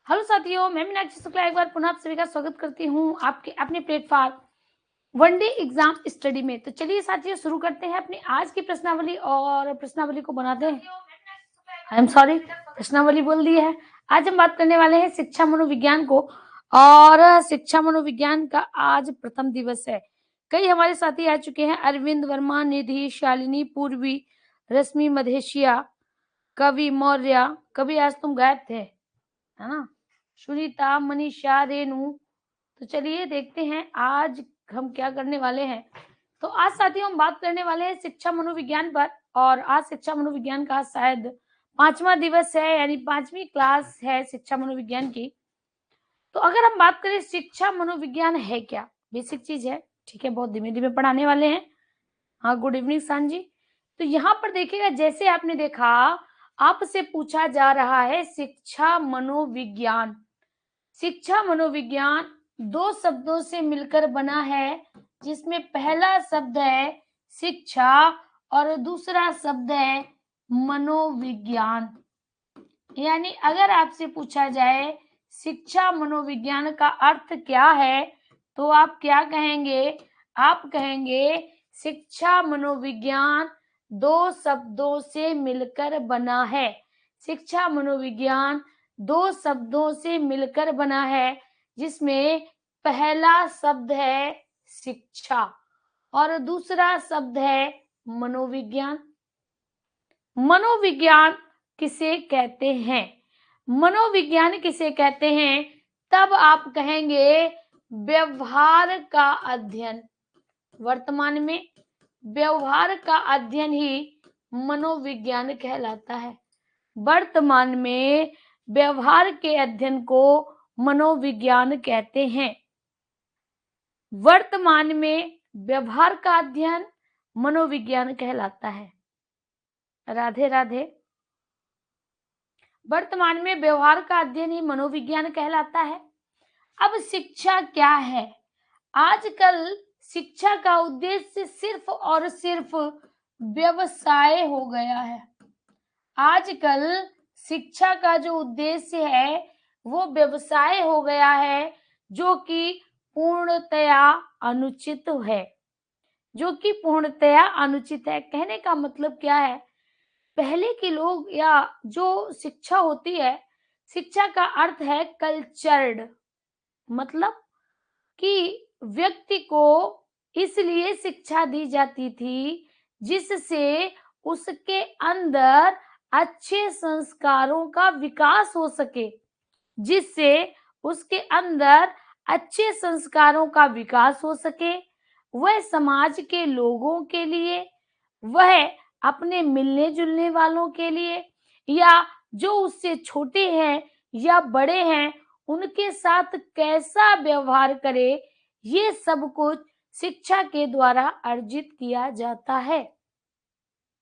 Hello साथियों, मैं मीनाक्षी शुक्ला एक बार पुनः आप सभी का स्वागत करती हूँ आपके अपने platform one day exam study में। तो चलिए साथियों, शुरू करते हैं अपनी आज की प्रश्नावली और प्रश्नावली को बनाते हैं। आई एम सॉरी, प्रश्नावली बोल दी है। आज हम बात करने वाले हैं शिक्षा मनोविज्ञान को, और शिक्षा मनोविज्ञान का आज प्रथम दिवस है। कई हमारे साथी आ चुके हैं: अरविंद वर्मा, निधि, शालिनी, पूर्वी, रश्मि मधेशिया, कवि मौर्य। कवि आज तुम गायब थे, है ना? सुनीता, मनीषा, रेणु। तो चलिए देखते हैं आज हम क्या करने वाले हैं। तो आज साथियों हम बात करने वाले हैं शिक्षा मनोविज्ञान पर, और आज शिक्षा मनोविज्ञान का शायद 5वां दिवस है, यानी 5वीं क्लास है शिक्षा मनोविज्ञान की। तो अगर हम बात करें शिक्षा मनोविज्ञान है क्या, बेसिक चीज है, ठीक है, बहुत धीमे धीमे पढ़ाने वाले हैं। हाँ, गुड इवनिंग सांजी। तो यहाँ पर देखिएगा, जैसे आपने देखा, आपसे पूछा जा रहा है शिक्षा मनोविज्ञान। शिक्षा मनोविज्ञान दो शब्दों से मिलकर बना है, जिसमें पहला शब्द है शिक्षा और दूसरा शब्द है मनोविज्ञान। यानी अगर आपसे पूछा जाए शिक्षा मनोविज्ञान का अर्थ क्या है, तो आप क्या कहेंगे? आप कहेंगे शिक्षा मनोविज्ञान दो शब्दों से मिलकर बना है। शिक्षा मनोविज्ञान दो शब्दों से मिलकर बना है, जिसमें पहला शब्द है शिक्षा और दूसरा शब्द है मनोविज्ञान। मनोविज्ञान किसे कहते हैं? मनोविज्ञान किसे कहते हैं? तब आप कहेंगे व्यवहार का अध्ययन। वर्तमान में व्यवहार का अध्ययन ही मनोविज्ञान कहलाता है। वर्तमान में व्यवहार के अध्ययन को मनोविज्ञान कहते हैं। वर्तमान में व्यवहार का अध्ययन मनोविज्ञान कहलाता है। राधे राधे। वर्तमान में व्यवहार का अध्ययन ही मनोविज्ञान कहलाता है। अब शिक्षा क्या है? आजकल शिक्षा का उद्देश्य सिर्फ और सिर्फ व्यवसाय हो गया है। आजकल शिक्षा का जो उद्देश्य है वो व्यवसाय हो गया है, जो कि पूर्णतया अनुचित है। जो कि पूर्णतया अनुचित है। कहने का मतलब क्या है? पहले के लोग, या जो शिक्षा होती है, शिक्षा का अर्थ है कल्चर्ड, मतलब कि व्यक्ति को इसलिए शिक्षा दी जाती थी जिससे उसके अंदर अच्छे संस्कारों का विकास हो सके। जिससे उसके अंदर अच्छे संस्कारों का विकास हो सके, वह समाज के लोगों के लिए, वह अपने मिलने जुलने वालों के लिए, या जो उससे छोटे हैं या बड़े हैं उनके साथ कैसा व्यवहार करे, ये सब कुछ शिक्षा के द्वारा अर्जित किया जाता है।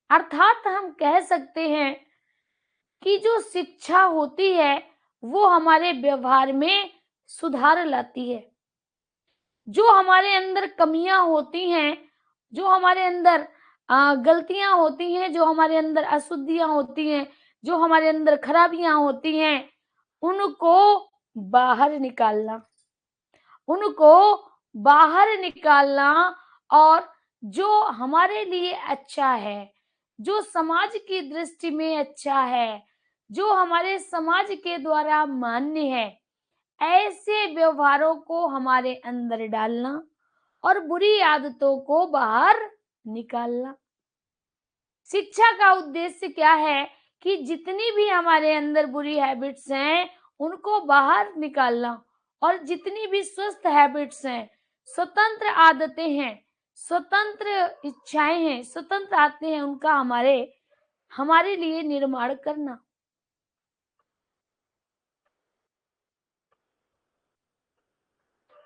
अर्थात हम कह सकते हैं कि जो शिक्षा होती है वो हमारे व्यवहार में सुधार लाती है। जो हमारे अंदर कमियां होती हैं, जो हमारे अंदर गलतियां होती हैं, जो हमारे अंदर अशुद्धियां होती हैं, जो हमारे अंदर खराबियां होती हैं, उनको बाहर निकालना, उनको बाहर निकालना, और जो हमारे लिए अच्छा है, जो समाज की दृष्टि में अच्छा है, जो हमारे समाज के द्वारा मान्य है, ऐसे व्यवहारों को हमारे अंदर डालना और बुरी आदतों को बाहर निकालना। शिक्षा का उद्देश्य क्या है? कि जितनी भी हमारे अंदर बुरी हैबिट्स हैं उनको बाहर निकालना, और जितनी भी स्वस्थ हैबिट्स हैं, स्वतंत्र आदतें हैं, स्वतंत्र इच्छाएं हैं, स्वतंत्र आदतें हैं, उनका हमारे लिए निर्माण करना।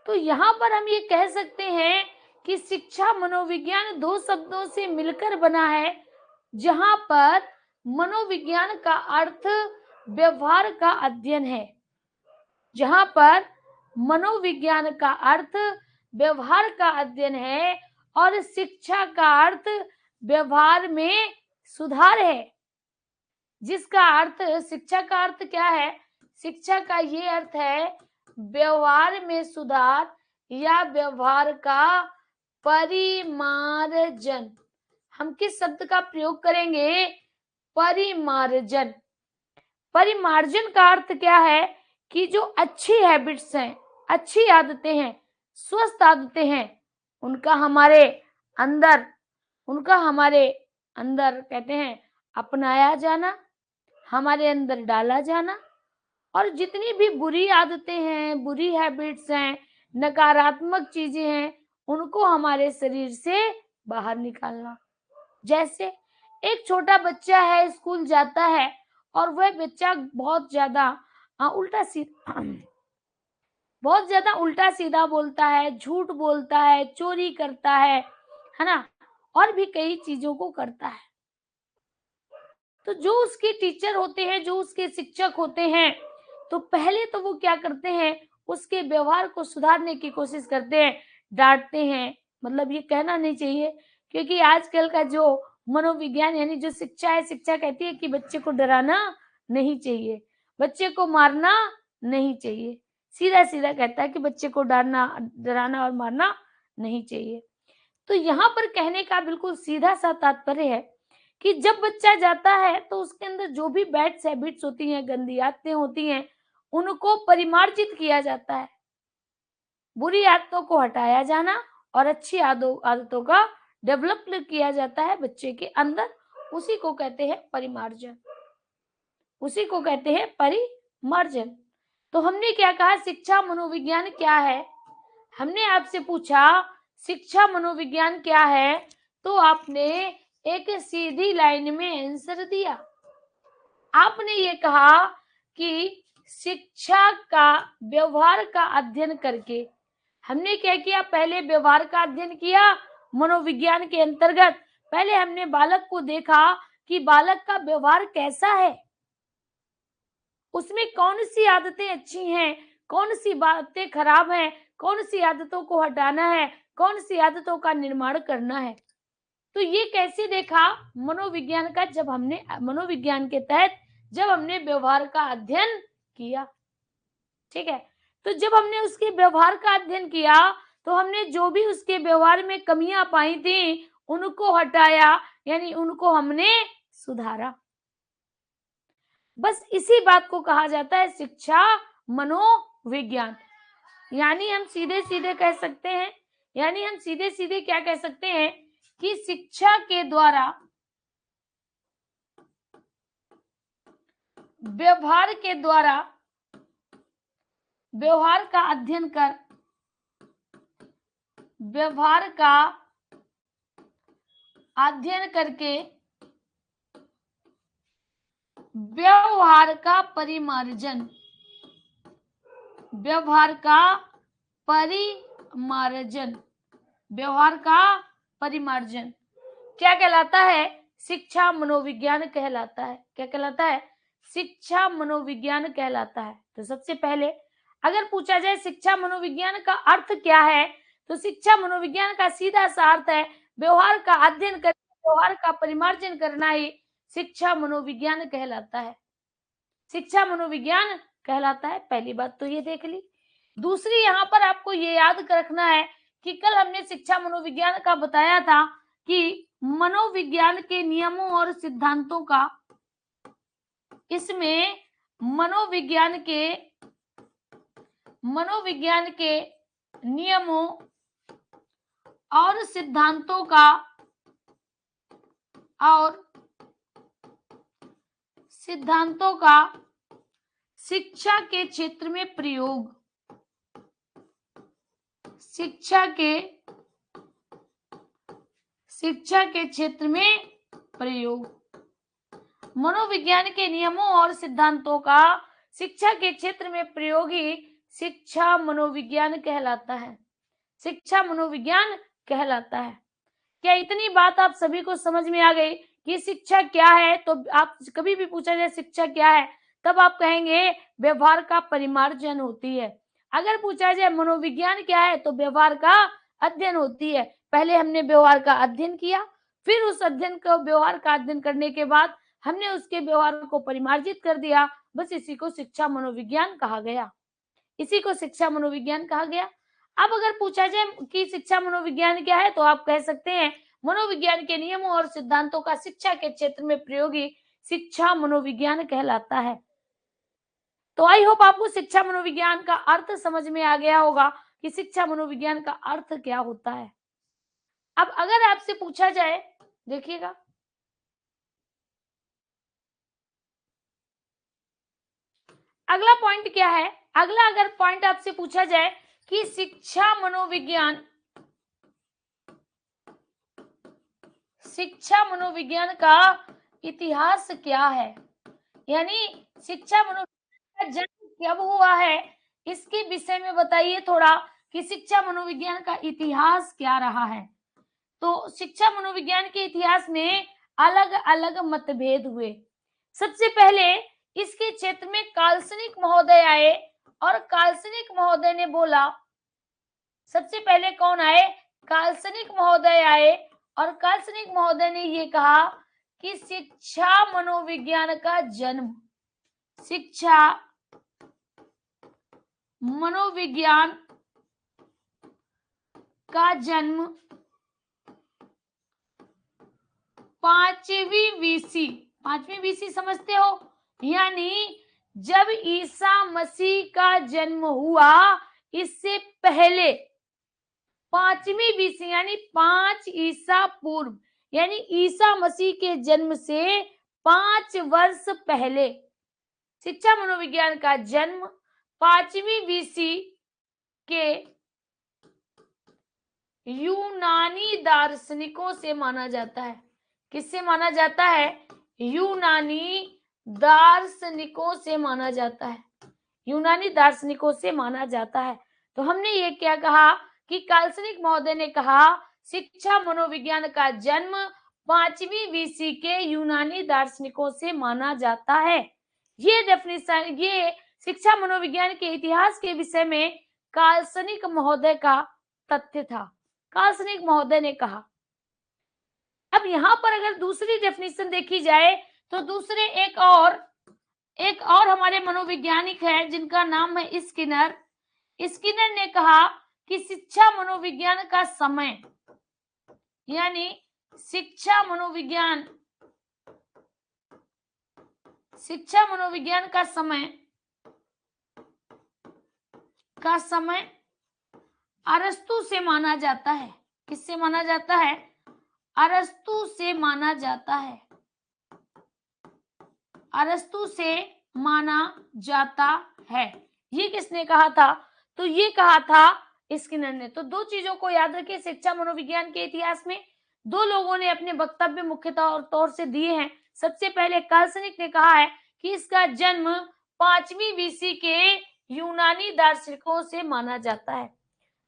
तो यहाँ पर हम ये कह सकते हैं कि शिक्षा मनोविज्ञान दो शब्दों से मिलकर बना है, जहां पर मनोविज्ञान का अर्थ व्यवहार का अध्ययन है। जहां पर मनोविज्ञान का अर्थ व्यवहार का अध्ययन है और शिक्षा का अर्थ व्यवहार में सुधार है। जिसका अर्थ, शिक्षा का अर्थ क्या है? शिक्षा का ये अर्थ है व्यवहार में सुधार या व्यवहार का परिमार्जन। हम किस शब्द का प्रयोग करेंगे? परिमार्जन। परिमार्जन का अर्थ क्या है कि जो अच्छी हैबिट्स हैं, अच्छी आदतें हैं, स्वस्थ आदतें हैं, उनका हमारे अंदर कहते हैं अपनाया जाना, हमारे अंदर डाला जाना, और जितनी भी बुरी आदतें हैं, बुरी हैबिट्स हैं, नकारात्मक चीजें हैं, उनको हमारे शरीर से बाहर निकालना। जैसे एक छोटा बच्चा है, स्कूल जाता है और वह बच्चा बहुत ज्यादा उल्टा सीधा बोलता है, झूठ बोलता है, चोरी करता है ना, और भी कई चीजों को करता है। तो जो उसके टीचर होते हैं, जो उसके शिक्षक होते हैं, तो पहले तो वो क्या करते हैं, उसके व्यवहार को सुधारने की कोशिश करते हैं, डांटते हैं। मतलब ये कहना नहीं चाहिए, क्योंकि आजकल का जो मनोविज्ञान यानी जो शिक्षा है, शिक्षा कहती है कि बच्चे को डराना नहीं चाहिए, बच्चे को मारना नहीं चाहिए। सीधा सीधा कहता है कि बच्चे को डराना और मारना नहीं चाहिए। तो यहाँ पर कहने का बिल्कुल सीधा सा तात्पर्य है कि जब बच्चा जाता है तो उसके अंदर जो भी बैड हैबिट्स होती हैं, गंदी आदतें होती हैं, उनको परिमार्जित किया जाता है। बुरी आदतों को हटाया जाना और अच्छी आदतों का डेवलप किया जाता है बच्चे के अंदर। उसी को कहते हैं परिमार्जन, उसी को कहते हैं परिमार्जन। तो हमने क्या कहा, शिक्षा मनोविज्ञान क्या है? हमने आपसे पूछा शिक्षा मनोविज्ञान क्या है, तो आपने एक सीधी लाइन में आंसर दिया। आपने ये कहा कि शिक्षा का व्यवहार का अध्ययन करके। हमने क्या किया? पहले व्यवहार का अध्ययन किया मनोविज्ञान के अंतर्गत। पहले हमने बालक को देखा कि बालक का व्यवहार कैसा है, उसमें कौन सी आदतें अच्छी हैं, कौन सी बातें खराब हैं, कौन सी आदतों को हटाना है, कौन सी आदतों का निर्माण करना है। तो ये कैसे देखा? मनोविज्ञान का जब हमने मनोविज्ञान के तहत जब हमने व्यवहार का अध्ययन किया, ठीक है। तो जब हमने उसके व्यवहार का अध्ययन किया तो हमने जो भी उसके व्यवहार में कमियां पाई थी उनको हटाया, यानी उनको हमने सुधारा। बस इसी बात को कहा जाता है शिक्षा मनोविज्ञान। यानी हम सीधे सीधे कह सकते हैं, यानी हम सीधे सीधे क्या कह सकते हैं कि शिक्षा के द्वारा व्यवहार के द्वारा व्यवहार का अध्ययन कर व्यवहार का अध्ययन करके व्यवहार का परिमार्जन, व्यवहार का परिमार्जन, व्यवहार का परिमार्जन क्या कहलाता है? शिक्षा मनोविज्ञान कहलाता है। क्या कहलाता है? शिक्षा मनोविज्ञान कहलाता है। तो सबसे पहले अगर पूछा जाए शिक्षा मनोविज्ञान का अर्थ क्या है, तो शिक्षा मनोविज्ञान का सीधा सा अर्थ है व्यवहार का अध्ययन कर व्यवहार का परिमार्जन करना ही शिक्षा मनोविज्ञान कहलाता है। शिक्षा मनोविज्ञान कहलाता है। पहली बात तो ये देख ली। दूसरी यहाँ पर आपको ये याद रखना है कि कल हमने शिक्षा मनोविज्ञान का बताया था कि मनोविज्ञान के नियमों और सिद्धांतों का, इसमें मनोविज्ञान के नियमों और सिद्धांतों का शिक्षा के क्षेत्र में प्रयोग, शिक्षा के क्षेत्र में प्रयोग। मनोविज्ञान के नियमों और सिद्धांतों का शिक्षा के क्षेत्र में प्रयोग ही शिक्षा मनोविज्ञान कहलाता है। शिक्षा मनोविज्ञान कहलाता है। क्या इतनी बात आप सभी को समझ में आ गई कि शिक्षा क्या है? तो आप कभी भी पूछा जाए शिक्षा क्या है, तब आप कहेंगे व्यवहार का परिमार्जन होती है। अगर पूछा जाए मनोविज्ञान क्या है, तो व्यवहार का अध्ययन होती है। पहले हमने व्यवहार का अध्ययन किया, फिर उस व्यवहार का अध्ययन करने के बाद हमने उसके व्यवहार को परिमार्जित कर दिया बस इसी को शिक्षा मनोविज्ञान कहा गया, इसी को शिक्षा मनोविज्ञान कहा गया। अब अगर पूछा जाए कि शिक्षा मनोविज्ञान क्या है, तो आप कह सकते हैं मनोविज्ञान के नियमों और सिद्धांतों का शिक्षा के क्षेत्र में प्रयोग ही शिक्षा मनोविज्ञान कहलाता है। तो आई होप आपको शिक्षा मनोविज्ञान का अर्थ समझ में आ गया होगा कि शिक्षा मनोविज्ञान का अर्थ क्या होता है। अब अगर आपसे पूछा जाए, देखिएगा, अगला पॉइंट क्या है, अगला अगर पॉइंट आपसे पूछा जाए कि शिक्षा मनोविज्ञान का इतिहास क्या है, यानी शिक्षा मनोविज्ञान का जन्म कब हुआ है, इसके विषय में बताइए थोड़ा कि शिक्षा मनोविज्ञान का इतिहास क्या रहा है। तो शिक्षा मनोविज्ञान के इतिहास में अलग अलग मतभेद हुए। सबसे पहले इसके क्षेत्र में काल्सनिक महोदय आए और काल्सनिक महोदय ने बोला, सबसे पहले कौन आए, काल्सनिक महोदय आए और काल्सनिक महोदय ने ये कहा कि शिक्षा मनोविज्ञान का जन्म, शिक्षा मनोविज्ञान का जन्म 5वीं बीसी समझते हो, यानी जब ईसा मसीह का जन्म हुआ इससे पहले 5वीं बीसी यानी 5 ईसा पूर्व, यानी ईसा मसीह के जन्म से 5 वर्ष पहले शिक्षा मनोविज्ञान का जन्म 5वीं बीसी के यूनानी दार्शनिकों से माना जाता है। किससे माना जाता है, यूनानी दार्शनिकों से माना जाता है, यूनानी दार्शनिकों से माना जाता है। तो हमने ये क्या कहा कि काल्सनिक महोदय ने कहा शिक्षा मनोविज्ञान का जन्म 5वीं बीसी के यूनानी दार्शनिकों से माना जाता है। ये डेफिनेशन, ये शिक्षा मनोविज्ञान के इतिहास के विषय में काल्सनिक महोदय का तथ्य था, काल्सनिक महोदय ने कहा। अब यहाँ पर अगर दूसरी डेफिनेशन देखी जाए तो दूसरे एक और हमारे मनोवैज्ञानिक हैं जिनका नाम है स्किनर। स्किनर ने कहा कि शिक्षा मनोविज्ञान का समय, यानी शिक्षा मनोविज्ञान का समय अरस्तु से माना जाता है। किससे माना जाता है, अरस्तु से माना जाता है, अरस्तु से माना जाता है। ये किसने कहा था, तो ये कहा था स्किनर ने। तो दो चीजों को याद रखिए, शिक्षा मनोविज्ञान के इतिहास में दो लोगों ने अपने वक्तव्य मुख्य तौर से दिए हैं। सबसे पहले काल्सनिक ने कहा है कि इसका जन्म 5वीं बीसी के यूनानी दार्शनिकों से माना जाता है।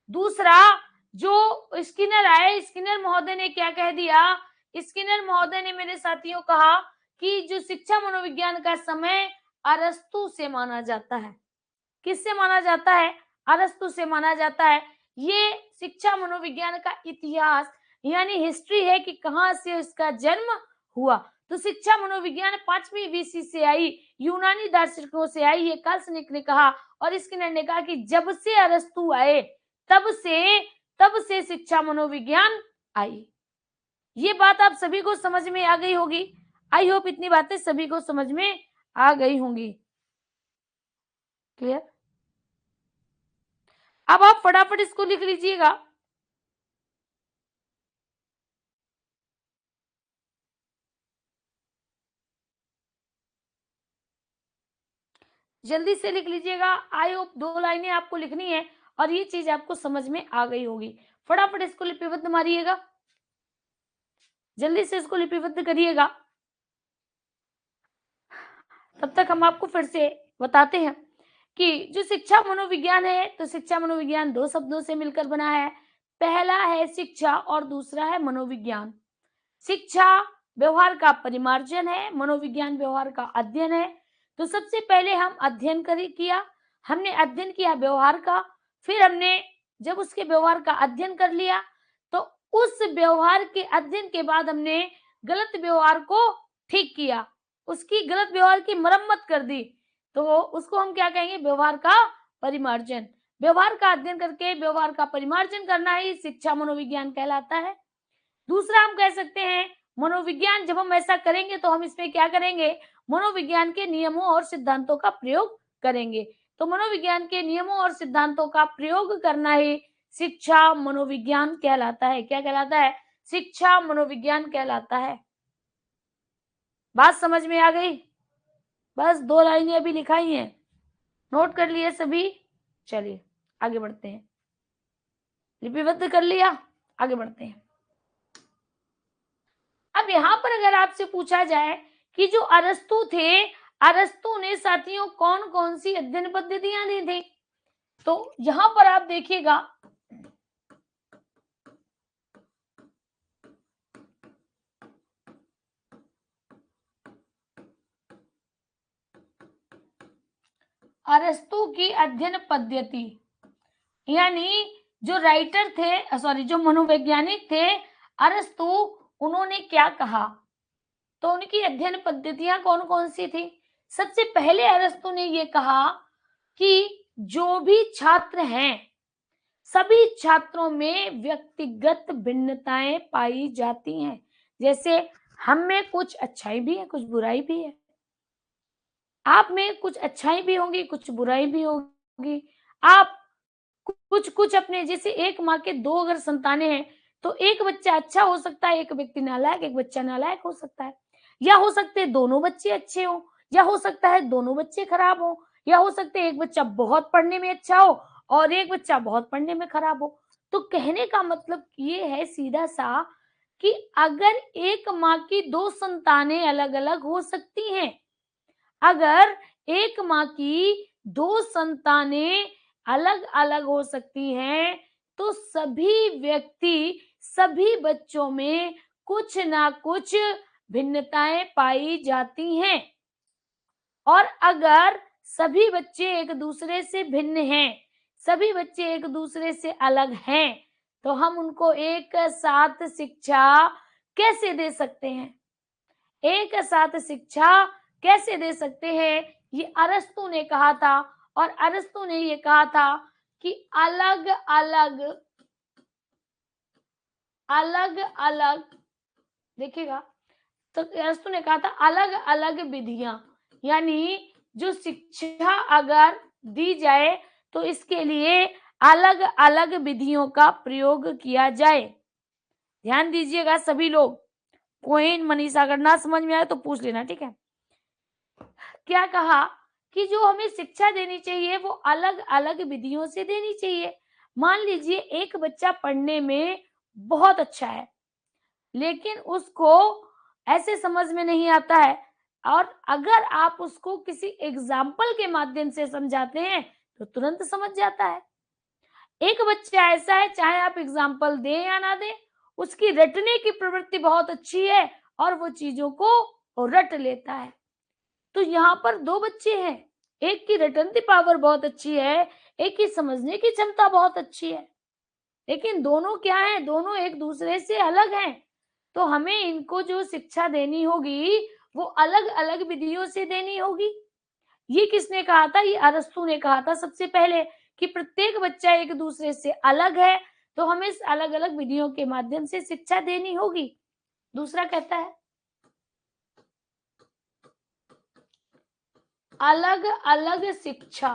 दूसरा जो स्किनर आए, स्किनर महोदय ने क्या कह दिया, स्किनर महोदय ने मेरे साथियों कहा कि जो शिक्षा मनोविज्ञान का समय अरस्तु से माना जाता है। किससे माना जाता है, अरस्तु से माना जाता है। ये शिक्षा मनोविज्ञान का इतिहास यानी हिस्ट्री है कि कहां से इसका जन्म हुआ। तो शिक्षा मनोविज्ञान 5वीं बीसी से आई, यूनानी दार्शनिकों से आई, ये काल्सनिक ने कहा। और स्किनर ने कहा कि जब से अरस्तु आए तब से शिक्षा मनोविज्ञान आई। ये बात आप सभी को समझ में आ गई होगी। आई होप इतनी बातें सभी को समझ में आ गई होंगी। क्लियर? अब आप फटाफट इसको लिख लीजिएगा। जल्दी से लिख लीजिएगा। आई होप 2 लाइनें आपको लिखनी है और ये चीज आपको समझ में आ गई होगी। फटाफट इसको लिपिबद्ध मारिएगा, जल्दी से इसको लिपिबद्ध करिएगा। तब तक हम आपको फिर से बताते हैं कि जो शिक्षा मनोविज्ञान है, तो शिक्षा मनोविज्ञान 2 शब्दों से मिलकर बना है। पहला है शिक्षा और दूसरा है मनोविज्ञान। शिक्षा व्यवहार का परिमार्जन है, मनोविज्ञान व्यवहार का अध्ययन है। तो सबसे पहले हम अध्ययन किया, हमने अध्ययन किया व्यवहार का, फिर हमने जब उसके व्यवहार का अध्ययन कर लिया तो उस व्यवहार के अध्ययन के बाद हमने गलत व्यवहार को ठीक किया, उसकी गलत व्यवहार की मरम्मत कर दी। तो उसको हम क्या कहेंगे? व्यवहार का परिमार्जन। व्यवहार का अध्ययन करके व्यवहार का परिमार्जन करना ही शिक्षा मनोविज्ञान कहलाता है। दूसरा हम कह सकते हैं मनोविज्ञान, जब हम ऐसा करेंगे तो हम इसमें क्या करेंगे? मनोविज्ञान के नियमों और सिद्धांतों का प्रयोग करेंगे। तो मनोविज्ञान के नियमों और सिद्धांतों का प्रयोग करना ही शिक्षा मनोविज्ञान कहलाता है। क्या कहलाता है? शिक्षा मनोविज्ञान कहलाता है। बात समझ में आ गई? बस 2 लाइनें अभी लिखाई हैं, नोट कर लिए सभी? चलिए आगे बढ़ते हैं। लिपिबद्ध कर लिया? आगे बढ़ते हैं। अब यहाँ पर अगर आपसे पूछा जाए कि जो अरस्तु थे, अरस्तु ने साथियों कौन कौन सी अध्ययन पद्धतियां दी थी? तो यहाँ पर आप देखिएगा, अरस्तु की अध्ययन पद्धति, यानी जो राइटर थे, सॉरी जो मनोवैज्ञानिक थे अरस्तु, उन्होंने क्या कहा? तो उनकी अध्ययन पद्धतियां कौन कौन सी थी? सबसे पहले अरस्तु ने ये कहा कि जो भी छात्र हैं, सभी छात्रों में व्यक्तिगत भिन्नताएं पाई जाती हैं। जैसे हम में कुछ अच्छाई भी है, कुछ बुराई भी है। आप में कुछ अच्छाई भी होंगी, कुछ बुराई भी होगी। आप कुछ कुछ अपने, जैसे एक माँ के 2 अगर संतानें हैं, तो एक बच्चा अच्छा हो सकता है, एक व्यक्ति नालायक, एक बच्चा नालायक हो सकता है। या हो सकते हैं दोनों बच्चे अच्छे हों, या हो सकता है दोनों बच्चे खराब हों, या हो सकते हैं एक बच्चा बहुत पढ़ने में अच्छा हो और एक बच्चा बहुत पढ़ने में खराब हो। तो कहने का मतलब ये है सीधा-सा कि अगर एक माँ की 2 संतानें अलग-अलग हो सकती हैं, अगर एक माँ की 2 संतानें अलग-अलग हो सकती हैं, तो सभी व्यक्ति, सभी बच्चों में कुछ ना कुछ भिन्नताएं पाई जाती हैं। और अगर सभी बच्चे एक दूसरे से भिन्न हैं, सभी बच्चे एक दूसरे से अलग हैं, तो हम उनको एक साथ शिक्षा कैसे दे सकते हैं? एक साथ शिक्षा कैसे दे सकते हैं? ये अरस्तु ने कहा था। और अरस्तु ने ये कहा था कि अलग-अलग, अलग-अलग, देखिएगा, तो अरस्तु ने कहा था अलग-अलग विधियां, यानी जो शिक्षा अगर दी जाए तो इसके लिए अलग-अलग विधियों का प्रयोग किया जाए। ध्यान दीजिएगा सभी लोग। कोइन मनीषा, अगर ना समझ में आए तो पूछ लेना, ठीक है? क्या कहा कि जो हमें शिक्षा देनी चाहिए वो अलग-अलग विधियों से देनी चाहिए। मान लीजिए एक बच्चा पढ़ने में बहुत अच्छा है, लेकिन उसको ऐसे समझ में नहीं आता है, और अगर आप उसको किसी एग्जाम्पल के माध्यम से समझाते हैं तो तुरंत समझ जाता है। एक बच्चा ऐसा है, चाहे आप एग्जाम्पल दें या ना दें, उसकी रटने की प्रवृत्ति बहुत अच्छी है और वो चीजों को रट लेता है। तो यहाँ पर 2 बच्चे हैं, एक की रिटर्न की पावर बहुत अच्छी है, एक की समझने की क्षमता बहुत अच्छी है, लेकिन दोनों क्या है? दोनों एक दूसरे से अलग हैं। तो हमें इनको जो शिक्षा देनी होगी वो अलग-अलग विधियों से देनी होगी। ये किसने कहा था? ये अरस्तु ने कहा था सबसे पहले कि प्रत्येक बच्चा एक दूसरे से अलग है, तो हमें इस अलग-अलग विधियों के माध्यम से शिक्षा देनी होगी। दूसरा कहता है अलग-अलग शिक्षा।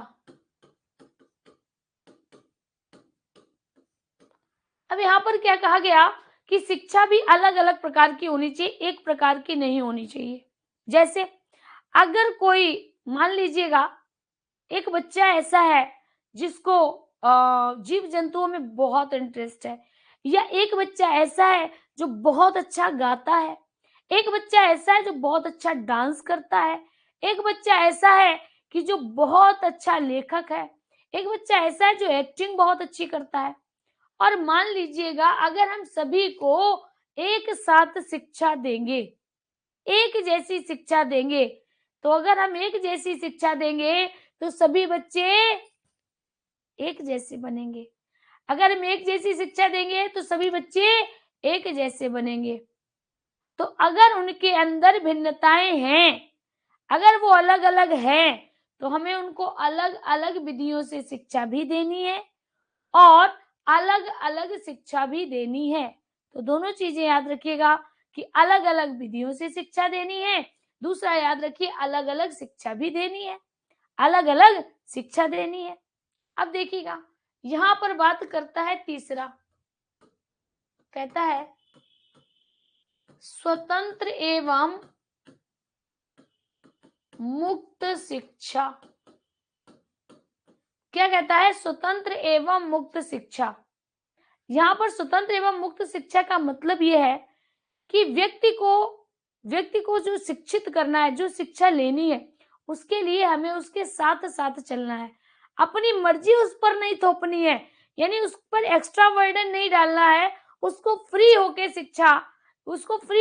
अब यहाँ पर क्या कहा गया कि शिक्षा भी अलग-अलग प्रकार की होनी चाहिए, एक प्रकार की नहीं होनी चाहिए। जैसे अगर कोई, मान लीजिएगा एक बच्चा ऐसा है जिसको जीव जंतुओं में बहुत इंटरेस्ट है, या एक बच्चा ऐसा है जो बहुत अच्छा गाता है, एक बच्चा ऐसा है जो बहुत अच्छा डांस करता है, एक बच्चा ऐसा है कि जो बहुत अच्छा लेखक है, एक बच्चा ऐसा है जो एक्टिंग बहुत अच्छी करता है। और मान लीजिएगा अगर हम सभी को एक साथ शिक्षा देंगे, एक जैसी शिक्षा देंगे, तो अगर हम एक जैसी शिक्षा देंगे तो सभी बच्चे एक जैसे बनेंगे। अगर हम एक जैसी शिक्षा देंगे तो सभी बच्चे एक जैसे बनेंगे। तो अगर उनके अंदर भिन्नताएं हैं, अगर वो अलग-अलग हैं, तो हमें उनको अलग अलग विधियों से शिक्षा भी देनी है और अलग अलग शिक्षा भी देनी है। तो दोनों चीजें याद रखिएगा कि अलग अलग विधियों से शिक्षा देनी है, दूसरा याद रखिए अलग अलग शिक्षा भी देनी है, अलग अलग शिक्षा देनी है। अब देखिएगा यहां पर बात करता है तीसरा, कहता है स्वतंत्र एवं मुक्त शिक्षा। क्या कहता है? स्वतंत्र एवं मुक्त शिक्षा। यहां पर स्वतंत्र एवं मुक्त शिक्षा का मतलब यह है कि व्यक्ति को जो शिक्षित करना है, जो शिक्षा लेनी है, उसके लिए हमें उसके साथ साथ चलना है, अपनी मर्जी उस पर नहीं थोपनी है, यानी उस पर एक्स्ट्रा बर्डन नहीं डालना है, उसको फ्री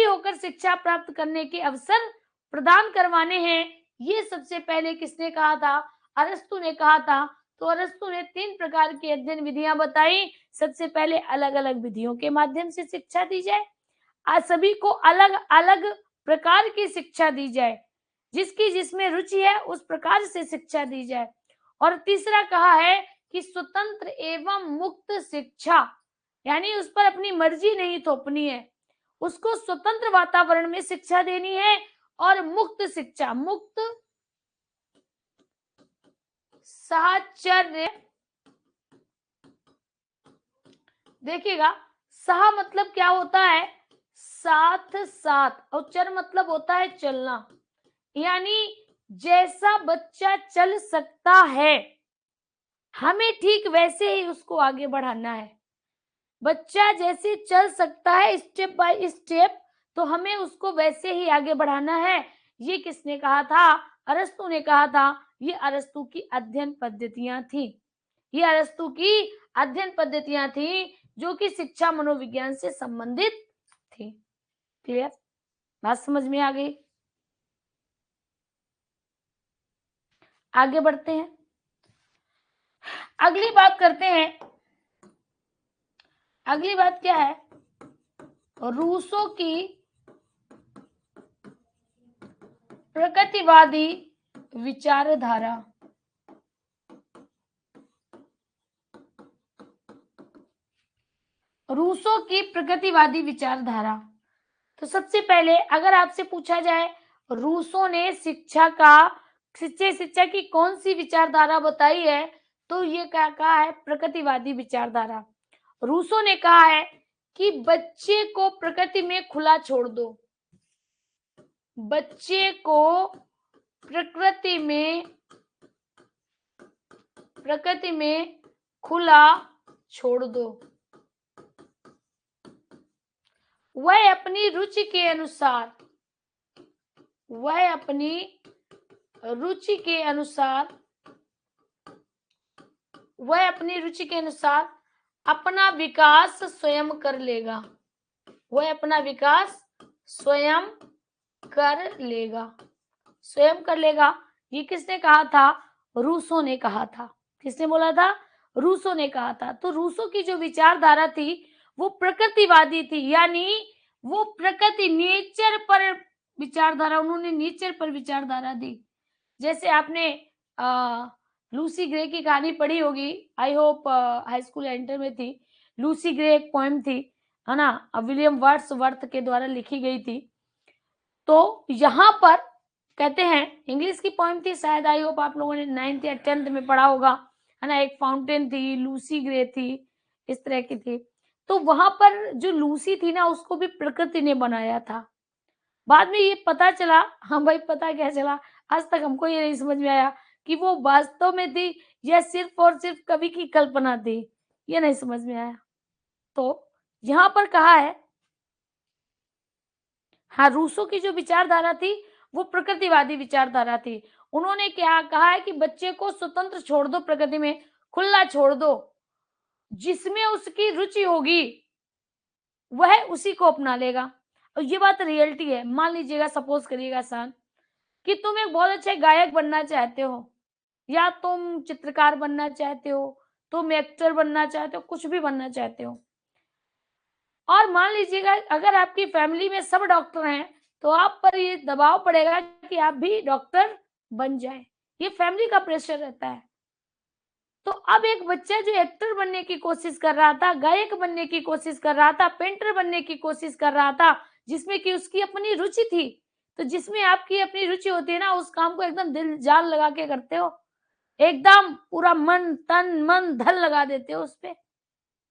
होकर शिक्षा प्राप्त करने के अवसर प्रदान करवाने हैं। ये सबसे पहले किसने कहा था? अरस्तु ने कहा था। तो अरस्तु ने 3 प्रकार की अध्ययन विधियां बताई। सबसे पहले अलग अलग विधियों के माध्यम से शिक्षा दी जाए, आज सभी को अलग अलग प्रकार की शिक्षा दी जाए, जिसकी जिसमें रुचि है उस प्रकार से शिक्षा दी जाए। और तीसरा कहा है कि स्वतंत्र एवं मुक्त शिक्षा, यानी उस पर अपनी मर्जी नहीं थोपनी है, उसको स्वतंत्र वातावरण में शिक्षा देनी है। और मुक्त शिक्षा, मुक्त साहचर्य, देखिएगा सह मतलब क्या होता है? साथ साथ, और चर मतलब होता है चलना, यानी जैसा बच्चा चल सकता है हमें ठीक वैसे ही उसको आगे बढ़ाना है। बच्चा जैसे चल सकता है स्टेप बाय स्टेप, तो हमें उसको वैसे ही आगे बढ़ाना है। ये किसने कहा था? अरस्तु ने कहा था। ये अरस्तु की अध्ययन पद्धतियां थी, ये अरस्तु की अध्ययन पद्धतियां थी जो कि शिक्षा मनोविज्ञान से संबंधित थी। क्लियर? बात समझ में आ गई? आगे बढ़ते हैं, अगली बात करते हैं। अगली बात क्या है? रूसो की प्रगतिवादी विचारधारा। रूसो की प्रगतिवादी विचारधारा। तो सबसे पहले अगर आपसे पूछा जाए रूसो ने शिक्षा की कौन सी विचारधारा बताई है, तो ये क्या कहा है? प्रगतिवादी विचारधारा। रूसो ने कहा है कि बच्चे को प्रकृति में खुला छोड़ दो, बच्चे को प्रकृति में खुला छोड़ दो, वह अपनी रुचि के अनुसार अपना विकास स्वयं कर लेगा, वह अपना विकास स्वयं कर लेगा। ये किसने कहा था? रूसो ने कहा था। किसने बोला था? रूसो ने कहा था। तो रूसो की जो विचारधारा थी वो प्रकृतिवादी थी, यानी वो प्रकृति, नेचर पर विचारधारा, उन्होंने नेचर पर विचारधारा दी। जैसे आपने लूसी ग्रे की कहानी पढ़ी होगी, I hope high school enter में थी। लूसी ग्रे एक पोएम थी, है ना, विलियम वर्ड्सवर्थ के द्वारा लिखी गई थी। तो यहाँ पर कहते हैं, इंग्लिश की पोएम थी, शायद आई होप आप लोगों ने 9th या 10th में पढ़ा होगा, है ना। एक फाउंटेन थी, लूसी ग्रे थी, इस तरह की थी। तो वहां पर जो लूसी थी ना, उसको भी प्रकृति ने बनाया था। बाद में ये पता चला, हाँ भाई पता क्या चला, आज तक हमको ये नहीं समझ में आया कि वो वास्तव में थी या सिर्फ और सिर्फ कवि की कल्पना थी, ये नहीं समझ में आया। तो यहाँ पर कहा है, हाँ, रूसो की जो विचारधारा थी वो प्रकृतिवादी विचारधारा थी। उन्होंने क्या कहा है कि बच्चे को स्वतंत्र छोड़ दो, प्रकृति में खुला छोड़ दो, जिसमें उसकी रुचि होगी वह उसी को अपना लेगा। और ये बात रियलिटी है। मान लीजिएगा, सपोज करिएगा सान कि तुम एक बहुत अच्छे गायक बनना चाहते हो, या तुम चित्रकार बनना चाहते हो, तुम एक्टर बनना चाहते हो, कुछ भी बनना चाहते हो, और मान लीजिएगा अगर आपकी फैमिली में सब डॉक्टर हैं, तो आप पर ये दबाव पड़ेगा कि आप भी डॉक्टर बन जाएं, ये फैमिली का प्रेशर रहता है। तो अब एक बच्चा जो एक्टर बनने की कोशिश कर रहा था, गायक बनने की कोशिश कर रहा था, पेंटर बनने की कोशिश कर रहा था, जिसमें कि उसकी अपनी रुचि थी। तो जिसमें आपकी अपनी रुचि होती है ना, उस काम को एकदम दिल जान लगा के करते हो, एकदम पूरा मन, तन, मन, धन लगा देते हो उसपे।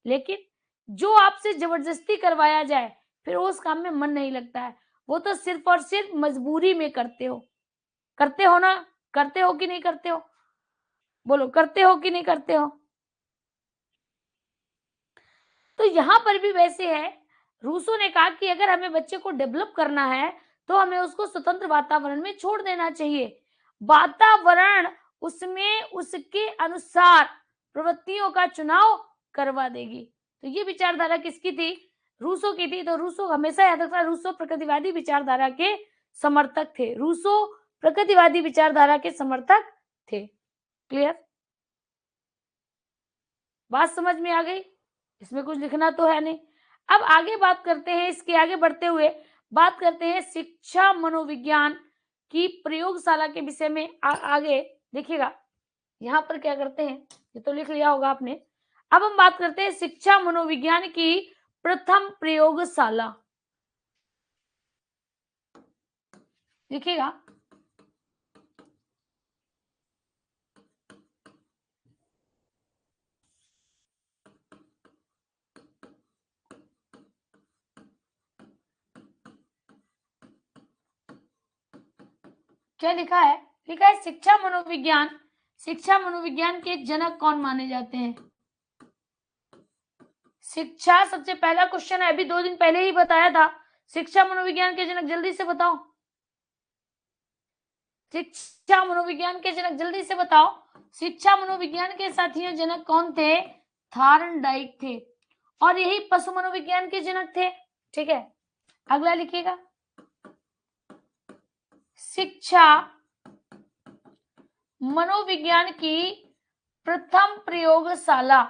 लेकिन जो आपसे जबरदस्ती करवाया जाए, फिर उस काम में मन नहीं लगता है। वो तो सिर्फ और सिर्फ मजबूरी में करते हो। करते हो ना? करते हो कि नहीं करते हो? बोलो, करते हो कि नहीं करते हो? तो यहाँ पर भी वैसे है। रूसो ने कहा कि अगर हमें बच्चे को डेवलप करना है, तो हमें उसको स्वतंत्र वातावरण में छोड़ देना चाहिए। वातावरण उसमें उसके अनुसार प्रवृत्तियों का चुनाव करवा देगी। तो ये विचारधारा किसकी थी? रूसो की थी। तो रूसो हमेशा याद रखना, रूसो प्रकृतिवादी विचारधारा के समर्थक थे। रूसो प्रकृतिवादी विचारधारा के समर्थक थे। क्लियर? बात समझ में आ गई? इसमें कुछ लिखना तो है नहीं। अब आगे बात करते हैं, इसके आगे बढ़ते हुए बात करते हैं शिक्षा मनोविज्ञान की प्रयोगशाला के विषय में। आगे देखिएगा यहाँ पर क्या करते हैं, ये तो लिख लिया होगा आपने। अब हम बात करते हैं शिक्षा मनोविज्ञान की प्रथम प्रयोगशाला। देखिएगा, क्या लिखा है? लिखा है शिक्षा मनोविज्ञान। शिक्षा मनोविज्ञान के जनक कौन माने जाते हैं? शिक्षा, सबसे पहला क्वेश्चन है, अभी 2 दिन पहले ही बताया था। शिक्षा मनोविज्ञान के जनक जल्दी से बताओ। शिक्षा मनोविज्ञान के जनक जल्दी से बताओ। शिक्षा मनोविज्ञान के साथियों जनक कौन थे? थार्नडाइक थे। और यही पशु मनोविज्ञान के जनक थे। ठीक है, अगला लिखिएगा। शिक्षा मनोविज्ञान की प्रथम प्रयोगशाला।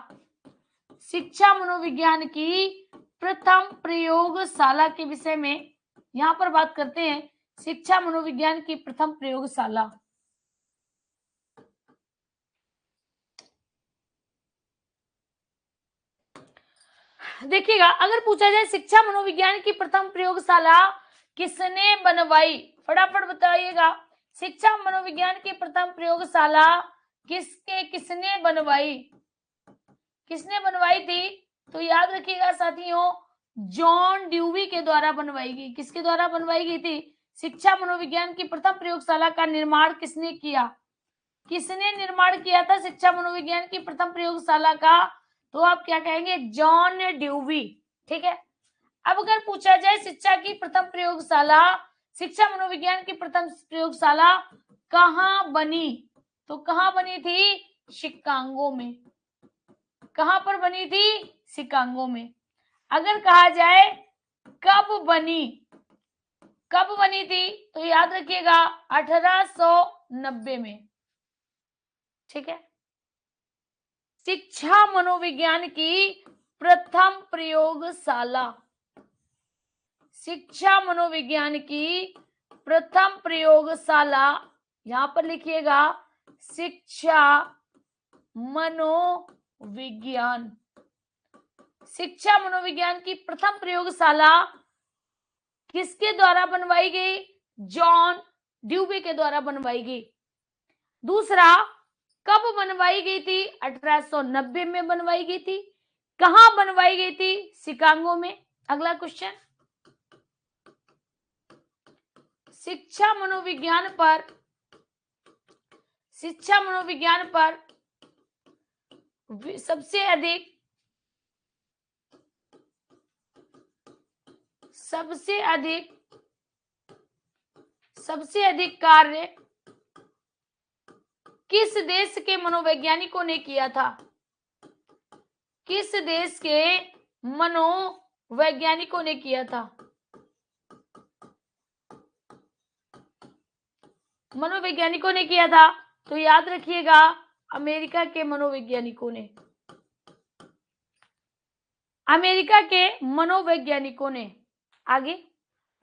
शिक्षा मनोविज्ञान की प्रथम प्रयोगशाला के विषय में यहां पर बात करते हैं। शिक्षा मनोविज्ञान की प्रथम प्रयोगशाला। देखिएगा, अगर पूछा जाए शिक्षा मनोविज्ञान की प्रथम प्रयोगशाला किसने बनवाई, फटाफट बताइएगा। शिक्षा मनोविज्ञान की प्रथम प्रयोगशाला किसने बनवाई? किसने बनवाई थी? तो याद रखिएगा साथियों, जॉन ड्यूवी के द्वारा बनवाई गई। किसके द्वारा बनवाई गई थी? शिक्षा मनोविज्ञान की प्रथम प्रयोगशाला का निर्माण किसने किया? किसने निर्माण किया था शिक्षा मनोविज्ञान की प्रथम प्रयोगशाला का? तो आप क्या कहेंगे? John dewy. ठीक है। अब अगर पूछा जाए शिक्षा की प्रथम प्रयोगशाला, शिक्षा मनोविज्ञान की प्रथम प्रयोगशाला कहाँ बनी? तो कहाँ बनी थी? शिकागो में। कहां पर बनी थी? शिकागो में। अगर कहा जाए कब बनी, कब बनी थी, तो याद रखिएगा 1890 में। ठीक है। शिक्षा मनोविज्ञान की प्रथम प्रयोगशाला, शिक्षा मनोविज्ञान की प्रथम प्रयोगशाला, यहां पर लिखिएगा शिक्षा मनोविज्ञान। शिक्षा मनोविज्ञान की प्रथम प्रयोगशाला किसके द्वारा बनवाई गई? जॉन ड्यूबी के द्वारा बनवाई गई। दूसरा, कब बनवाई गई थी? 1890 में बनवाई गई थी। कहां बनवाई गई थी? शिकागो में। अगला क्वेश्चन, शिक्षा मनोविज्ञान पर सबसे अधिक कार्य किस देश के मनोवैज्ञानिकों ने किया था? किस देश के मनोवैज्ञानिकों ने किया था? मनोवैज्ञानिकों ने किया था, तो याद रखिएगा अमेरिका के मनोवैज्ञानिकों ने। अमेरिका के मनोवैज्ञानिकों ने। आगे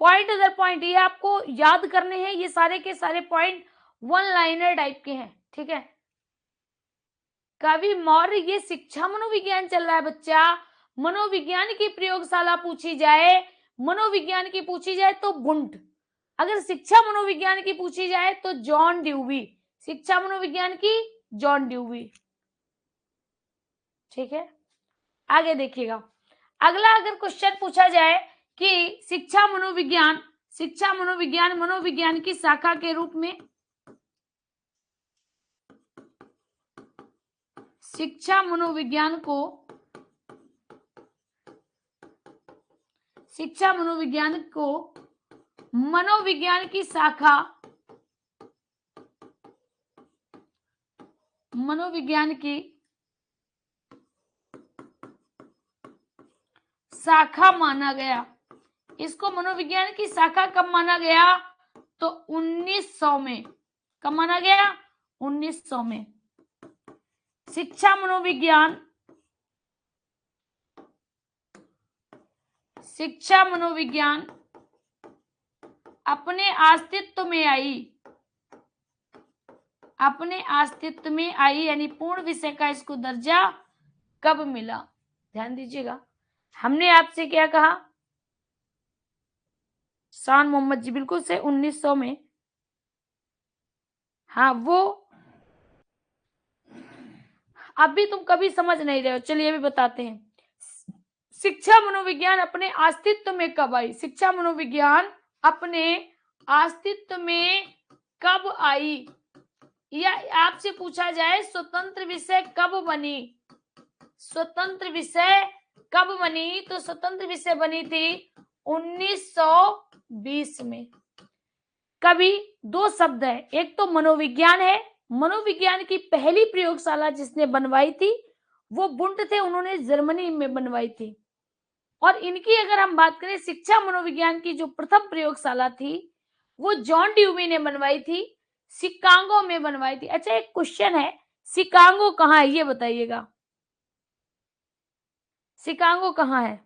पॉइंट दर पॉइंट ये आपको याद करने हैं, ये सारे के सारे पॉइंट वन लाइनर टाइप के हैं, ठीक है। कवि मौर्य, ये शिक्षा मनोविज्ञान चल रहा है बच्चा। मनोविज्ञान की प्रयोगशाला पूछी जाए, मनोविज्ञान की पूछी जाए तो बुंट, अगर शिक्षा मनोविज्ञान की पूछी जाए तो जॉन ड्यूवी, शिक्षा मनोविज्ञान की जॉन ड्यूवी, ठीक है। आगे देखिएगा, अगला अगर क्वेश्चन पूछा जाए कि शिक्षा मनोविज्ञान, शिक्षा मनोविज्ञान मनोविज्ञान की शाखा के रूप में, शिक्षा मनोविज्ञान को, शिक्षा मनोविज्ञान को मनोविज्ञान की शाखा, मनोविज्ञान की शाखा माना गया। इसको मनोविज्ञान की शाखा कब माना गया? तो 1900 में। कब माना गया? 1900 में। शिक्षा मनोविज्ञान, शिक्षा मनोविज्ञान अपने अस्तित्व में आई, अपने अस्तित्व में आई, यानी पूर्ण विषय का इसको दर्जा कब मिला? ध्यान दीजिएगा, हमने आपसे क्या कहा? शान मोहम्मद जी, बिल्कुल से 1900 में। हाँ, वो अभी तुम कभी समझ नहीं रहे हो, चलिए अभी बताते हैं। शिक्षा मनोविज्ञान अपने अस्तित्व में कब आई? शिक्षा मनोविज्ञान अपने अस्तित्व में कब आई? या आपसे पूछा जाए स्वतंत्र विषय कब बनी? स्वतंत्र विषय कब बनी? तो स्वतंत्र विषय बनी थी 1920 में। कभी दो शब्द है, एक तो मनोविज्ञान है, मनोविज्ञान की पहली प्रयोगशाला जिसने बनवाई थी वो बुंट थे, उन्होंने जर्मनी में बनवाई थी। और इनकी अगर हम बात करें, शिक्षा मनोविज्ञान की जो प्रथम प्रयोगशाला थी वो जॉन ड्यूवी ने बनवाई थी, शिकागो में बनवाई थी। अच्छा, एक क्वेश्चन है, शिकागो कहाँ है ये बताइएगा, शिकागो कहाँ है?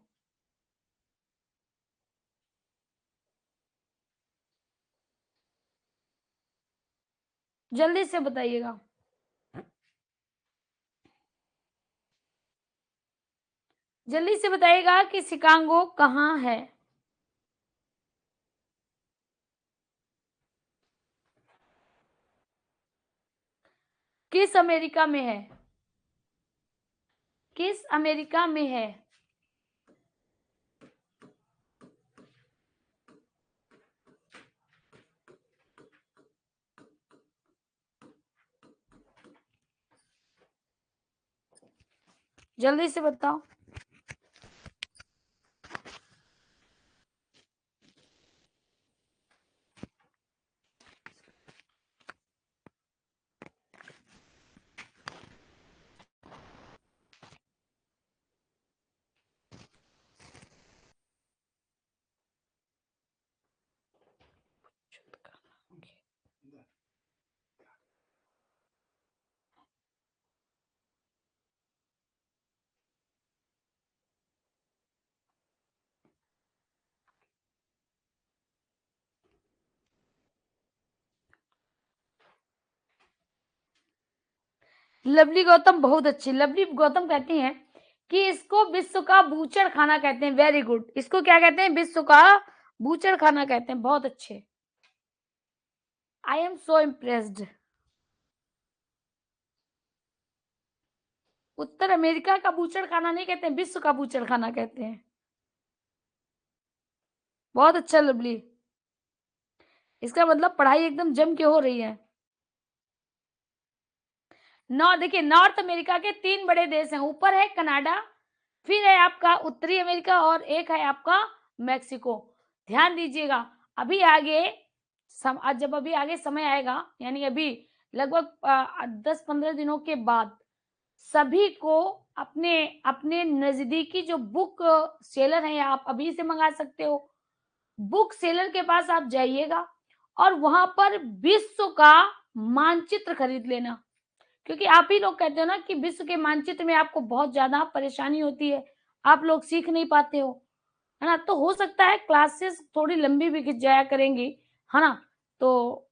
जल्दी से बताइएगा, जल्दी से बताइएगा कि शिकागो कहाँ है? किस अमेरिका में है? किस अमेरिका में है? जल्दी से बताओ। लवली गौतम बहुत अच्छी, लवली गौतम कहती हैं कि इसको विश्व का बूचड़ खाना कहते हैं। वेरी गुड, इसको क्या कहते हैं? विश्व का बूचड़ खाना कहते हैं। बहुत अच्छे, I am so impressed. Uttar America का बूचड़ खाना नहीं कहते हैं, विश्व का बूचड़ खाना कहते हैं। बहुत अच्छा लवली, इसका मतलब पढ़ाई एकदम जम के हो रही है। देखिए, नॉर्थ अमेरिका के 3 बड़े देश हैं, ऊपर है कनाडा, फिर है आपका उत्तरी अमेरिका और एक है आपका मैक्सिको। ध्यान दीजिएगा, अभी आगे जब अभी आगे समय आएगा, यानी अभी लगभग 10-15 दिनों के बाद सभी को अपने अपने नजदीकी जो बुक सेलर है, आप अभी से मंगा सकते हो, बुक सेलर के पास आप जाइएगा और वहां पर विश्व का मानचित्र खरीद लेना। क्योंकि आप ही लोग कहते हो ना कि विश्व के मानचित्र में आपको बहुत ज्यादा परेशानी होती है, आप लोग सीख नहीं पाते हो, है ना। तो हो सकता है क्लासेस थोड़ी लंबी भी खिंच जाया करेंगी, है ना। तो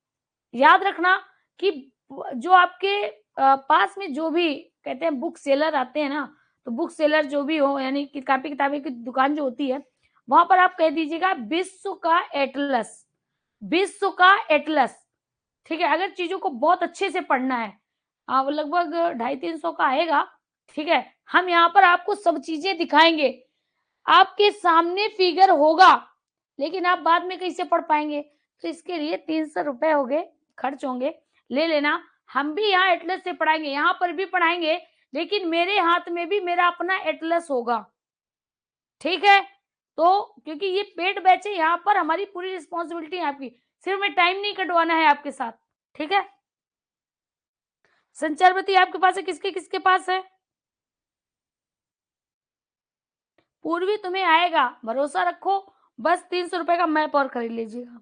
याद रखना कि जो आपके पास में जो भी कहते हैं बुक सेलर आते हैं ना, तो बुक सेलर जो भी हो, यानी कि कापी किताबें की दुकान जो होती है, वहां पर आप कह दीजिएगा विश्व का एटलस, विश्व का एटलस। ठीक है, अगर चीजों को बहुत अच्छे से पढ़ना है, वो लगभग 250-300 का आएगा। ठीक है, हम यहाँ पर आपको सब चीजें दिखाएंगे, आपके सामने फिगर होगा, लेकिन आप बाद में कैसे पढ़ पाएंगे? तो इसके लिए 300 रुपए हो गए, खर्च होंगे, ले लेना। हम भी यहाँ एटलस से पढ़ाएंगे, यहाँ पर भी पढ़ाएंगे, लेकिन मेरे हाथ में भी मेरा अपना एटलस होगा। ठीक है, तो क्योंकि ये पेड बैच है, यहाँ पर हमारी पूरी रिस्पॉन्सिबिलिटी है आपकी, सिर्फ में टाइम नहीं कटवाना है आपके साथ। ठीक है, संचारवती आपके पास है, किसके किसके पास है? पूर्वी तुम्हें आएगा, भरोसा रखो, बस 300 रुपए का मैप और खरीद लीजिएगा।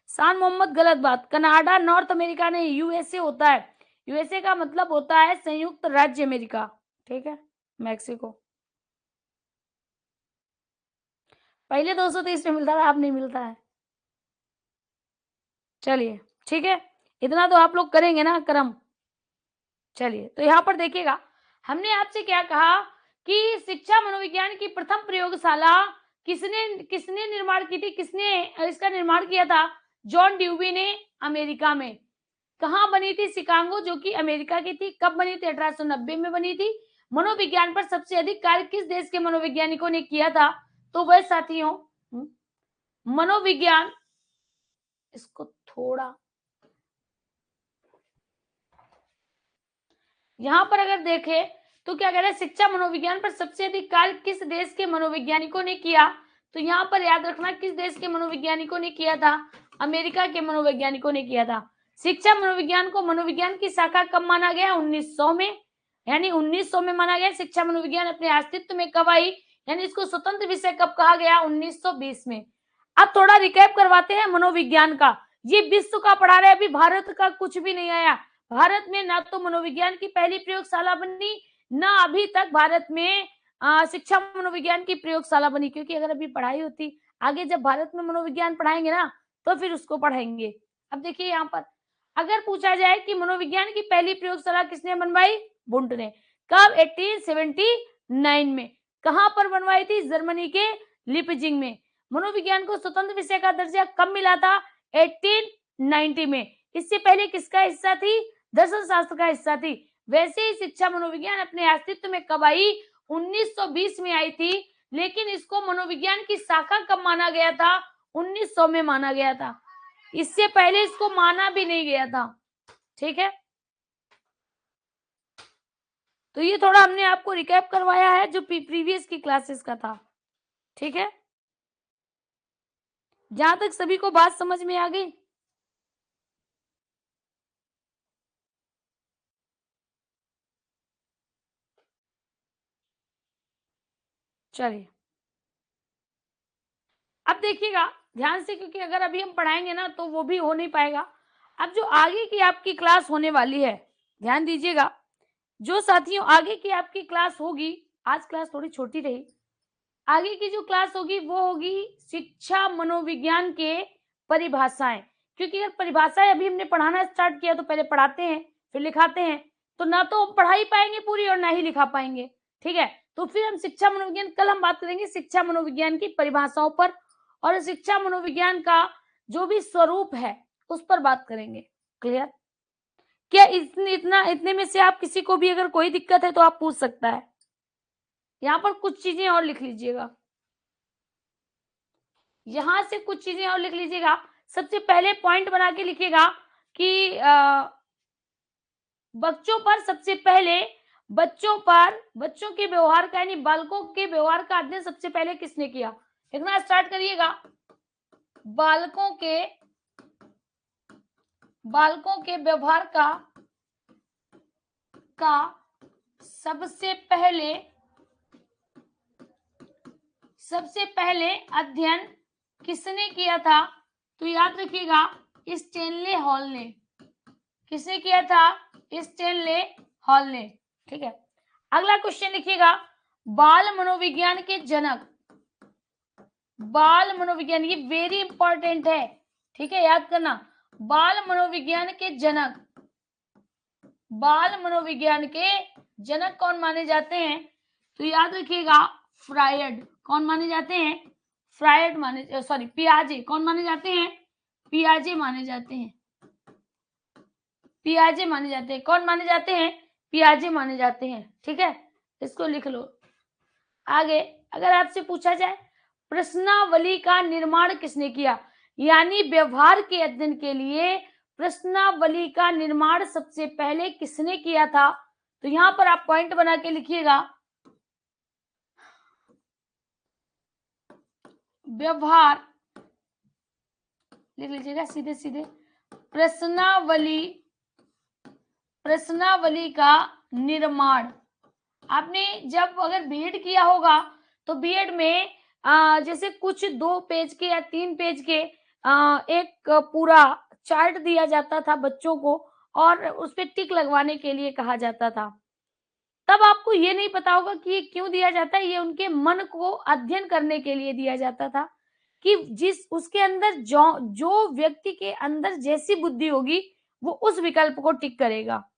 शान मोहम्मद गलत बात, कनाडा नॉर्थ अमेरिका नहीं, यूएसए होता है, यूएसए का मतलब होता है संयुक्त राज्य अमेरिका। ठीक है, मैक्सिको पहले 230 में मिलता था, अब नहीं मिलता है। चलिए ठीक है, इतना तो आप लोग करेंगे ना कर्म। चलिए, तो यहाँ पर देखिएगा, हमने आपसे क्या कहा कि शिक्षा मनोविज्ञान की प्रथम प्रयोगशाला किसने किसने निर्माण की थी, किसने इसका निर्माण किया था? जॉन ड्यूबी ने, अमेरिका में। कहाँ बनी थी? शिकागो, जो कि अमेरिका की थी। कब बनी थी? 1890 में बनी थी। मनोविज्ञान पर सबसे अधिक कार्य किस देश के मनोवैज्ञानिकों ने किया था? तो वह साथियों, मनोविज्ञान, इसको थोड़ा यहां पर अगर देखें तो क्या कह रहे हैं, शिक्षा मनोविज्ञान पर सबसे अधिक कार्य किस देश के मनोवैज्ञानिकों ने किया? तो यहाँ पर याद रखना, किस देश के मनोवैज्ञानिकों ने किया था? अमेरिका के मनोवैज्ञानिकों ने किया था। शिक्षा मनोविज्ञान को मनोविज्ञान की शाखा कब माना गया? 1900 में, यानी 1900 में माना गया। शिक्षा मनोविज्ञान अपने अस्तित्व में कब आई, यानी इसको स्वतंत्र विषय कब कहा गया? 1920 में। अब थोड़ा रिकैप करवाते हैं मनोविज्ञान का। ये विश्व का पढ़ा रहे, अभी भारत का कुछ भी नहीं आया। भारत में ना तो मनोविज्ञान की पहली प्रयोगशाला बनी, ना अभी तक भारत में शिक्षा मनोविज्ञान की प्रयोगशाला बनी, क्योंकि अगर अभी पढ़ाई होती, आगे जब भारत में मनोविज्ञान पढ़ाएंगे ना, तो फिर उसको पढ़ाएंगे। अब देखिए यहाँ पर अगर पूछा जाए कि मनोविज्ञान की पहली प्रयोगशाला किसने बनवाई? वुंट ने। कब? 1879 में। कहां पर बनवाई थी? जर्मनी के लिपजिंग में। मनोविज्ञान को स्वतंत्र विषय का दर्जा कब मिला था? 1890 में। इससे पहले किसका हिस्सा थी? दर्शन शास्त्र का हिस्सा थी। वैसे ही शिक्षा मनोविज्ञान अपने अस्तित्व में कब आई? 1920 में आई थी, लेकिन इसको मनोविज्ञान की शाखा कब माना गया था? 1900 में माना गया था। इससे पहले इसको माना भी नहीं गया था। ठीक है, तो ये थोड़ा हमने आपको रिकैप करवाया है जो प्रीवियस की क्लासेस का था। ठीक है, जहां तक सभी को बात समझ में आ गई? चलिए, अब देखिएगा ध्यान से, क्योंकि अगर अभी हम पढ़ाएंगे ना तो वो भी हो नहीं पाएगा। अब जो आगे की आपकी क्लास होने वाली है, ध्यान दीजिएगा, जो साथियों आगे की आपकी क्लास होगी, आज क्लास थोड़ी छोटी रही, आगे की जो क्लास होगी वो होगी शिक्षा मनोविज्ञान के परिभाषाएं। क्योंकि अगर परिभाषाएं अभी हमने पढ़ाना स्टार्ट किया तो पहले पढ़ाते हैं फिर लिखाते हैं, तो ना तो पढ़ा ही पाएंगे पूरी और ना ही लिखा पाएंगे। ठीक है, तो फिर हम शिक्षा मनोविज्ञान, कल हम बात करेंगे शिक्षा मनोविज्ञान की परिभाषाओं पर, और शिक्षा मनोविज्ञान का जो भी स्वरूप है उस पर बात करेंगे। क्लियर? क्या इतने में से आप किसी को भी अगर कोई दिक्कत है तो आप पूछ सकता है। यहाँ पर कुछ चीजें और लिख लीजिएगा, यहां से कुछ चीजें और लिख लीजिएगा। सबसे पहले पॉइंट बना के लिखिएगा कि बच्चों पर, सबसे पहले बच्चों के व्यवहार का, यानी बालकों के व्यवहार का अध्ययन सबसे पहले किसने किया? लिखना स्टार्ट करिएगा। बालकों के व्यवहार का सबसे पहले अध्ययन किसने किया था? तो याद रखिएगा, स्टैनले हॉल ने। किसने किया था? स्टैनले हॉल ने। ठीक है, अगला क्वेश्चन लिखिएगा, बाल मनोविज्ञान के जनक, बाल मनोविज्ञान, ये वेरी इंपॉर्टेंट है। ठीक है, याद करना। बाल मनोविज्ञान के जनक, बाल मनोविज्ञान के जनक कौन माने जाते हैं? तो याद रखिएगा फ्रायड। कौन माने जाते हैं? फ्रायड माने, सॉरी पियाजे। कौन माने जाते हैं? पियाजे माने जाते हैं। पियाजे माने जाते हैं। कौन माने जाते हैं? पियाजे माने जाते हैं। ठीक है, इसको लिख लो। आगे अगर आपसे पूछा जाए प्रश्नावली का निर्माण किसने किया, यानी व्यवहार के अध्ययन के लिए प्रश्नावली का निर्माण सबसे पहले किसने किया था, तो यहां पर आप पॉइंट बना के लिखिएगा। व्यवहार लिख लीजिएगा सीधे सीधे। प्रश्नावली, प्रश्नावली का निर्माण आपने जब अगर बीएड किया होगा तो बीएड में जैसे कुछ 2 पेज के या 3 पेज के एक पूरा चार्ट दिया जाता था बच्चों को और उस पे टिक लगवाने के लिए कहा जाता था। तब आपको ये नहीं पता होगा कि ये क्यों दिया जाता है, ये उनके मन को अध्ययन करने के लिए दिया जाता था कि जिस उसके अंदर जो व्यक्ति के अंदर जैसी बुद्धि होगी वो उस विकल्प को टिक करेगा।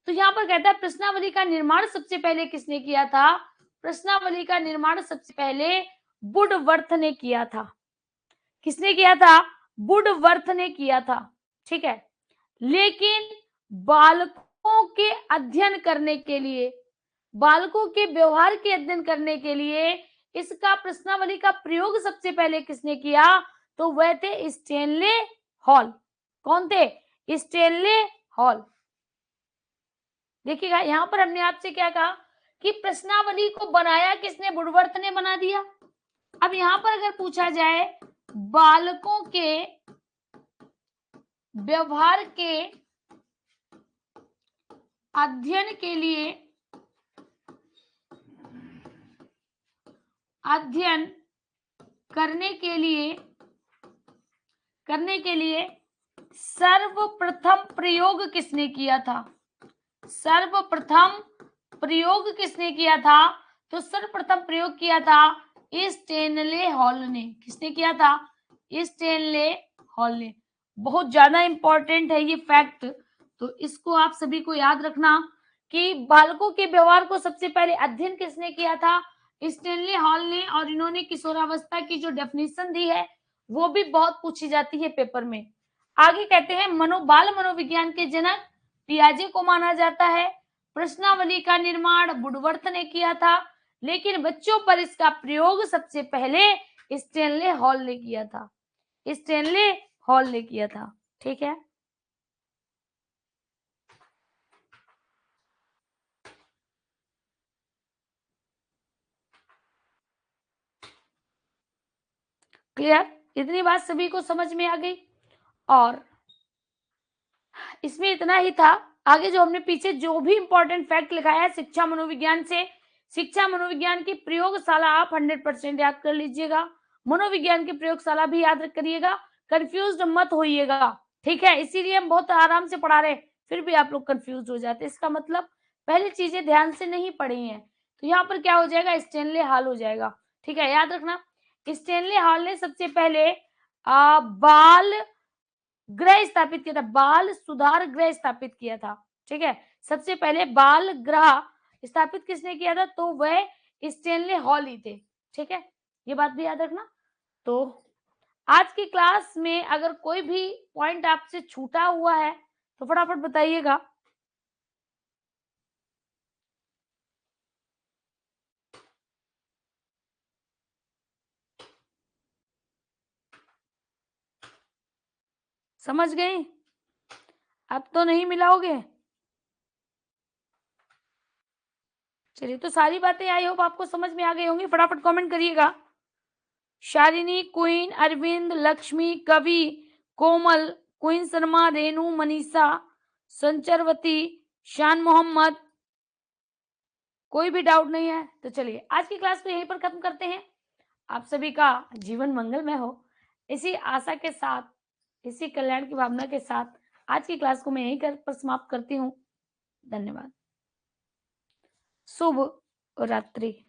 तो यहाँ पर कहता है प्रश्नावली का निर्माण सबसे पहले किसने किया था? प्रश्नावली का निर्माण सबसे पहले वुडवर्थ ने किया था। किसने किया था? वुडवर्थ ने किया था। ठीक है, लेकिन बालकों के अध्ययन करने के लिए, बालकों के व्यवहार के अध्ययन करने के लिए इसका प्रश्नावली का प्रयोग सबसे पहले किसने किया? तो वह थे स्टेनले हॉल। कौन थे? Stanley hall. देखिएगा यहां पर हमने आपसे क्या कहा कि प्रश्नावली को बनाया किसने? वुडवर्थ ने बना दिया। अब यहां पर अगर पूछा जाए बालकों के व्यवहार के अध्ययन के लिए, अध्ययन करने के लिए सर्वप्रथम प्रयोग किसने किया था? सर्वप्रथम प्रयोग किसने किया था? तो सर्वप्रथम प्रयोग किया था स्टेनले हॉल ने। किसने किया था? स्टेनले हॉल ने। बहुत ज्यादा इंपॉर्टेंट है ये फैक्ट, तो इसको आप सभी को याद रखना कि बालकों के व्यवहार को सबसे पहले अध्ययन किसने किया था? स्टेनले हॉल ने। और इन्होंने किशोरावस्था की जो डेफिनेशन दी है वो भी बहुत पूछी जाती है पेपर में। आगे कहते हैं बाल मनोविज्ञान के जनक पियाजे को माना जाता है। प्रश्नावली का निर्माण वुडवर्थ ने किया था, लेकिन बच्चों पर इसका प्रयोग सबसे पहले स्टेनले हॉल ने किया था। स्टेनले हॉल ने किया था। ठीक है, क्लियर? इतनी बात सभी को समझ में आ गई। और इसमें इतना ही था। आगे जो हमने पीछे जो भी इंपॉर्टेंट फैक्ट लिखाया है शिक्षा मनोविज्ञान से, शिक्षा मनोविज्ञान की प्रयोगशाला आप 100% याद कर लीजिएगा। मनोविज्ञान की प्रयोगशाला भी याद करिएगा, कंफ्यूज मत होइएगा। ठीक है, इसीलिए हम बहुत आराम से पढ़ा रहे हैं, फिर भी आप लोग कंफ्यूज हो जाते हैं। इसका मतलब पहले चीजें ध्यान से नहीं पढ़ी हैं। तो यहाँ पर क्या हो जाएगा? स्टेनले हॉल हो जाएगा। ठीक है, याद रखना स्टेनले हॉल ने सबसे पहले बाल गृह स्थापित किया था, बाल सुधार गृह स्थापित किया था। ठीक है, सबसे पहले बाल गृह स्थापित किसने किया था? तो वह स्टेनले हॉल ही थे। ठीक है, ये बात भी याद रखना। तो आज की क्लास में अगर कोई भी पॉइंट आपसे छूटा हुआ है तो फटाफट बताइएगा। समझ गए? अब तो नहीं मिलाओगे? चलिए, तो सारी बातें आई होप आपको समझ में आ गई होंगी। फटाफट कमेंट करिएगा। शालिनी, क्वीन, अरविंद, लक्ष्मी, कवि, कोमल, क्वीन शर्मा, रेनू, मनीषा, संचरवती, शान मोहम्मद, कोई भी डाउट नहीं है? तो चलिए आज की क्लास को यहीं पर खत्म करते हैं। आप सभी का जीवन मंगलमय हो, इसी आशा के साथ, इसी कल्याण की भावना के साथ आज की क्लास को मैं यहीं पर समाप्त करती हूँ। धन्यवाद। शुभ रात्रि।